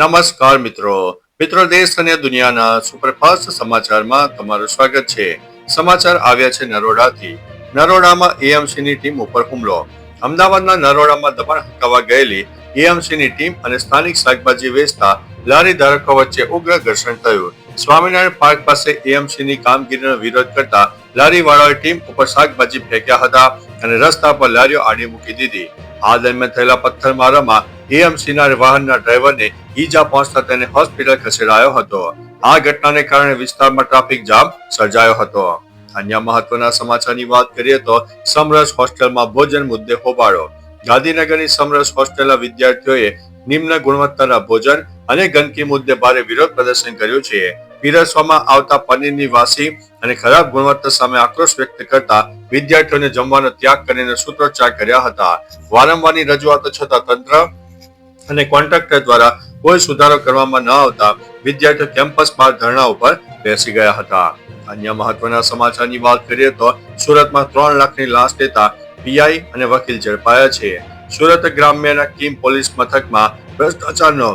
નમસ્કાર મિત્રો દેશ અને દુનિયાના સુપરફાસ્ટ સમાચારમાં તમારું સ્વાગત છે. સમાચાર આવ્યા છે નરોડાથી. નરોડામાં એએમસી ની ટીમ ઉપર હુમલો. અમદાવાદના નરોડામાં દબાણ હટાવવા ગયેલી એએમસી ની ટીમ અને સ્થાનિક શાકભાજી વેચતા લારી ધારકો વચ્ચે ઉગ્ર ઘર્ષણ થયું. સ્વામિનારાયણ પાર્ક પાસે એએમસી ની કામગીરીનો વિરોધ કરતા લારીવાળાઓએ ટીમ ઉપર શાકભાજી ફેંક્યા હતા અને રસ્તા પર લારીઓ આડી મૂકી દીધી. આ દરમિયાન થયેલા પથ્થરમારામાં એએમસી ના વાહનના ડ્રાઈવરને ઈજા પહોંચતા તેને હોસ્પિટલ ખસેડાયો હતો. આ ઘટનાને કારણે વિસ્તારમાં ટ્રાફિક જામ સર્જાયો હતો. અન્ય મહત્વના સમાચારની વાત કરીએ તો સમરસ હોસ્ટેલમાં ભોજન મુદ્દે હોબાળો. ગાંધીનગરની સમરસ હોસ્ટેલના વિદ્યાર્થીઓએ નિમ્ન ગુણવત્તાના ભોજન અને ગંદકી મુદ્દે ભારે વિરોધ પ્રદર્શન કર્યું છે. પીરસવામાં આવતા પનીરની વાસી અને ખરાબ ગુણવત્તા સામે આક્રોશ વ્યક્ત કરતા વિદ્યાર્થીઓને જમવાનો ત્યાગ કરીને સૂત્રોચ્ચાર કર્યા હતા. વારંવારની રજૂઆતો છતાં તંત્ર અને કોન્ટ્રાક્ટર દ્વારા કોઈ સુધારો કરવામાં ન આવતા વિદ્યાર્થીઓ કેમ્પસ બહાર ધરણા ઉપર બેસી ગયા હતા. અન્ય મહત્વના સમાચારની વાત કરીએ તો સુરતમાં 3 લાખની લાંચ લેતા પીઆઈ અને વકીલ ઝડપાયા છે. સુરત ગ્રામ્યના કીમ પોલીસ મથકમાં ભ્રષ્ટાચારનો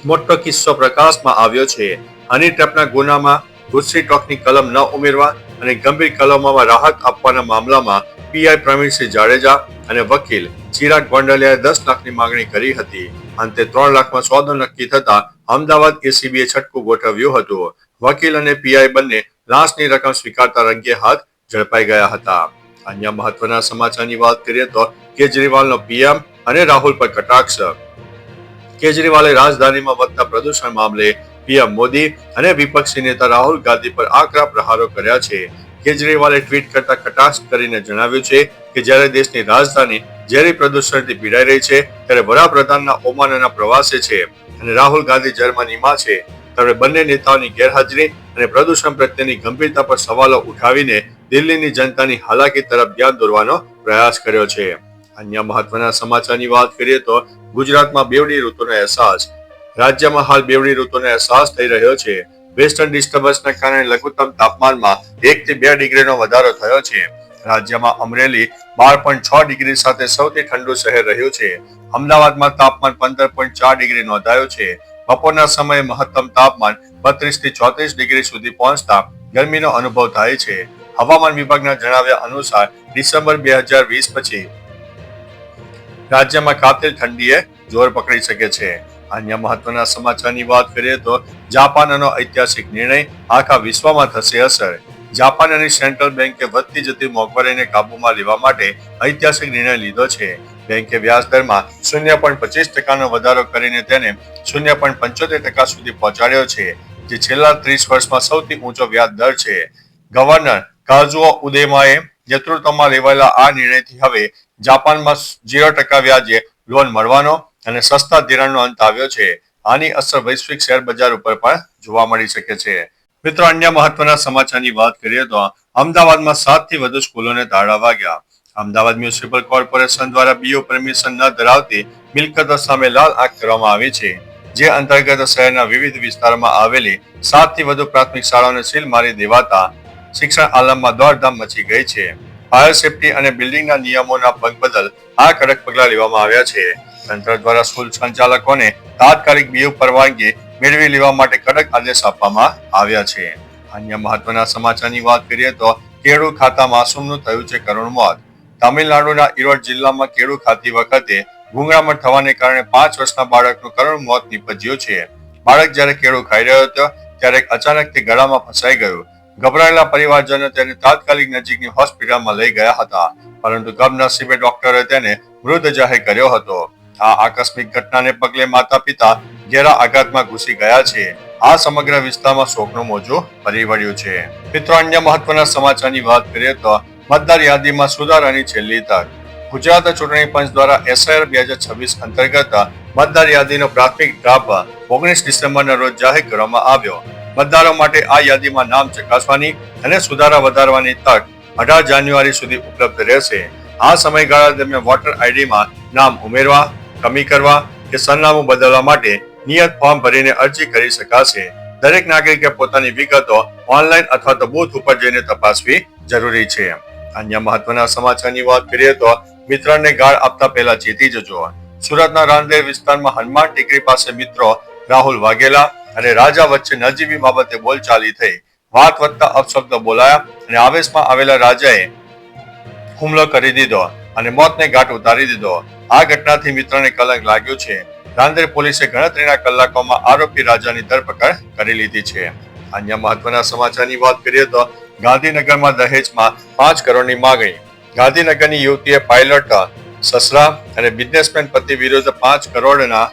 મોટો કિસ્સો પ્રકાશમાં આવ્યો છે. હની ટ્રેપના ગુનામાં ગુસ્સી ટોકની કલમ ન ઉમેરવા અને ગંભીર કલમોમાં રાહત આપવાના મામલામાં પીઆઈ પ્રવીણસિંહ જાડેજા અને વકીલ ચિરાગ ગોંડલિયાએ 10 લાખની માંગણી કરી હતી. અંતે 3 લાખમાં સોદો નક્કી થતા અમદાવાદ એસીબીએ છટકું ગોઠવ્યું હતું. વકીલ અને પીઆઈ બંને લાંચની રકમ સ્વીકારતા રંગે હાથ ઝડપાઈ ગયા હતા. અન્ય મહત્વના સમાચારની વાત કરીએ તો કેજરીવાલનો પીએમ અને રાહુલ પર કટાક્ષ. કેજરીવાલે રાજધાનીમાં વધતા પ્રદૂષણ મામલે પીએમ મોદી અને વિપક્ષી નેતા રાહુલ ગાંધી પર આકરા પ્રહારો કર્યા છે. કેજરીવાલે ટ્વીટ કરતા કટાક્ષ કરીને જણાવ્યું છે કે જ્યારે દેશની રાજધાની ઝેરી પ્રદૂષણથી પીડાઈ રહી છે ત્યારે વડાપ્રધાનના ઓમાનના પ્રવાસે છે અને રાહુલ ગાંધી જર્મનીમાં છે ત્યારે બંને નેતાઓની ગેરહાજરી અને પ્રદૂષણ પ્રત્યેની ગંભીરતા પર સવાલો ઉઠાવીને દિલ્હીની જનતાની હાલાકી તરફ ધ્યાન દોરવાનો પ્રયાસ કર્યો છે. અન્ય મહત્વના સમાચારની વાત કરીએ તો ગુજરાતમાં બેવડી ઋતુનો અહેસાસ. રાજ્યમાં હાલ બેવડી ઋતુનો અહેસાસ થઈ રહ્યો છે. વેસ્ટર્ન ડિસ્ટર્બન્સના કારણે લઘુત્તમ તાપમાનમાં 1 થી 2 ડિગ્રીનો વધારો થયો છે. રાજ્યમાં અમરેલી 12.6 ડિગ્રી સાથે સૌથી ઠંડુ શહેર રહ્યું છે. અમદાવાદમાં તાપમાન 15.4 ડિગ્રી નોંધાયું છે. બપોરના સમયે મહત્તમ તાપમાન 32 થી 34 ડિગ્રી સુધી પહોંચતા ગરમીનો અનુભવ થાય છે. હવામાન વિભાગના જણાવ્યા અનુસાર ડિસેમ્બર 2020 પછી રાજ્યમાં કાતિલ ઠંડીએ જોર પકડી શકે છે. અન્ય મહત્વના સમાચારની વાત કરીએ તો જાપાનનો ઐતિહાસિક નિર્ણય આખા વિશ્વમાં થશે અસર. જાપાનની સેન્ટ્રલ બેંકે વધતી જતી મોંઘવારીને કાબૂમાં લેવા માટે ઐતિહાસિક નિર્ણય લીધો છે. બેંકે વ્યાજ દરમાં 0.25% વધારો કરીને તેને 0.75% સુધી પહોંચાડ્યો છે, જે છેલ્લા 30 વર્ષમાં સૌથી ઊંચો વ્યાજ દર છે. ગવર્નર કાઝુઓ ઉદેમાએ નેતૃત્વમાં લેવાયેલા આ નિર્ણયથી હવે જાપાનમાં 0% વ્યાજે લોન મળવાનો અને સસ્તા ધિરાણનો અંત આવ્યો છે. આની અસર વૈશ્વિક શેર બજાર ઉપર પણ જોવા મળી શકે છે. મિત્રો, અન્ય મહત્વના સમાચારની વાત કરીએ તો અમદાવાદમાં 7 થી વધુ સ્કૂલોને તાળા વાગ્યા. અમદાવાદ મ્યુનિસિપલ કોર્પોરેશન દ્વારા બીઓ પરમિશન ન ધરાવતી મિલકતો સામે લાલ આંખ કરવામાં આવી છે, જે અંતર્ગત શહેરના વિવિધ વિસ્તારોમાં આવેલી 7 થી વધુ પ્રાથમિક શાળાઓને સીલ મારી દેવાતા શિક્ષણ આલમમાં દોડધામ મચી ગઈ છે. ફાયર સેફટી અને બિલ્ડિંગના નિયમોના ભંગ બદલ આ કડક પગલાં લેવામાં આવ્યા છે. તંત્ર દ્વારા સ્કૂલ સંચાલકોને તાત્કાલિક બીઓ પરવાનગી મેળવી લેવા માટે કડક આદેશ આપવામાં આવ્યા છે. અન્ય મહત્વના સમાચારની વાત કરીએ તો કેળુ ખાતા માસૂમનું થયું છે કરુણ મોત. તામિલનાડુના ઈરોડ જિલ્લામાં કેળુ ખાતી વખતે ગૂંગળામણ થવાને કારણે 5 વર્ષના બાળકનું કરુણ મોત નીપજ્યું છે. બાળક જ્યારે કેળું ખાઈ રહ્યો હતો ત્યારે અચાનક તે ગળામાં ફસાઈ ગયું. ગભરાયેલા પરિવારજનો તેને તાત્કાલિક નજીકની હોસ્પિટલમાં લઈ ગયા હતા, પરંતુ કમનસીબે ડોક્ટરે તેને મૃત જાહેર કર્યો હતો. આ આકસ્મિક ઘટનાને પગલે માતા પિતા ઘેરા આઘાતમાં ઘૂસી ગયા છે. આ સમગ્ર વિસ્તારમાં શોકનું મોજું ફરી વળ્યું છે. મિત્રો, અન્ય મહત્વના સમાચારની વાત કરીએ તો મતદાર યાદીમાં સુધારાની છેલ્લી તક. ગુજરાત ચૂંટણી પંચ દ્વારા એસઆઈઆર 2026 અંતર્ગત મતદાર યાદીનો પ્રાથમિક ડ્રાફ્ટ 19 ડિસેમ્બરના રોજ જાહેર કરવામાં આવ્યો. મતદારો માટે આ યાદીમાં નામ ચકાસવાની અને સુધારા વધારવાની તક 18 જાન્યુઆરી સુધી ઉપલબ્ધ રહેશે. આ સમયગાળા દરમિયાન વોટર આઈડીમાં નામ ઉમેરવા, કમી કરવા કે સરનામું બદલવા માટે નિયત ફોર્મ ભરીને અરજી કરી શકાશે. દરેક નાગરિકે પોતાની વિગતો ઓનલાઈન અથવા તો બૂથ ઉપર જઈને તપાસવી જરૂરી છે. અન્ય મહત્વના સમાચારની વાત કરીએ તો મિત્રને ગાળ આપતા પહેલા ચેતી જજો. સુરતના રાંદેર વિસ્તારમાં હનુમાન ટેકરી પાસે મિત્રો રાહુલ વાઘેલા અને રાજા વચ્ચે નજીવી બાબતે બોલચાલી થઈ. વાત વધતા અપશબ્દો બોલાયા અને આવેશમાં આવેલા રાજાએ હુમલો કરી દીધો અને મોતને ઘાટ ઉતારી દીધો. આ ઘટનાથી મિત્રને કલંક લાગ્યું છે. રાંદેર પોલીસે ગણતરીના કલાકોમાં આરોપી રાજાની ધરપકડ કરી લીધી છે. અન્ય મહત્વના સમાચારની વાત કરીએ તો ગાંધીનગરમાં દહેજમાં 5 કરોડની માંગણી. ગાંધીનગરની યુવતીએ પાયલોટ સસરા અને બિઝનેસમેન પતિ વિરુદ્ધ 5 કરોડના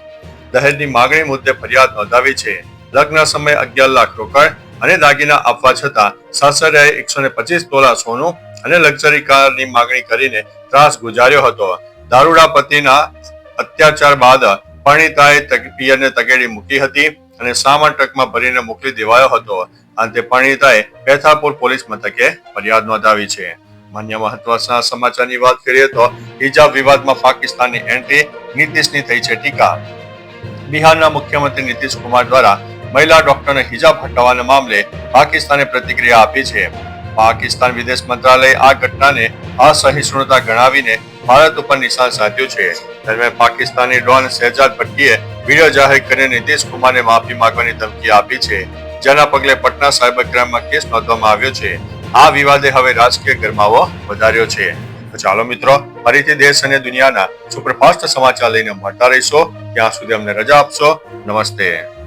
દહેજની માંગણી મુદ્દે ફરિયાદ નોંધાવી છે. લગ્ન સમયે 11 લાખ રોકડ અને દાગીના આપવા છતાં સાસરિયાએ 125 તોલા સોનું અને લક્ઝરી કારની માંગણી કરીને ત્રાસ ગુજાર્યો હતો. દારૂડા પતિના અત્યાચાર બાદ પરણિતાએ પિયરને તગેડી મૂકી હતી અને સામાન ટ્રકમાં ભરીને મોકલી દેવાયો હતો. અંતે પરણિતાએ પેથાપુર પોલીસ મથકે ફરિયાદ નોંધાવી છે. અન્ય મહત્વના સમાચારની વાત કરીએ તો હિજાબ વિવાદમાં પાકિસ્તાનની એન્ટ્રી, નીતિશની થઈ છે ટીકા. બિહારના મુખ્યમંત્રી નીતિશ કુમાર દ્વારા મહિલા ડોક્ટરને હિજાબ હટાવવાના મામલે પાકિસ્તાને પ્રતિક્રિયા આપી છે. પાકિસ્તાન વિદેશ મંત્રાલયે આ ઘટનાને અસહિષ્ણુતા ગણાવીને ભારત ઉપર નિશાન સાધ્યું છે. દરમિયાન પાકિસ્તાની ડોન શહેજાદ ભટ્ટીએ વિડીયો જાહેર કરીને નીતિશ કુમારને માફી માંગવાની ધમકી આપી છે, જેના પગલે પટના સાયબર ક્રાઇમમાં કેસ નોંધવામાં આવ્યો છે. આ વિવાદે હવે રાજકીય ગરમાવો વધાર્યો છે. તો ચાલો મિત્રો, ફરીથી દેશ અને દુનિયાના સુપરફાસ્ટ સમાચાર લઈને મળતા રહીશો. ત્યાં સુધી અમને રજા આપશો. નમસ્તે.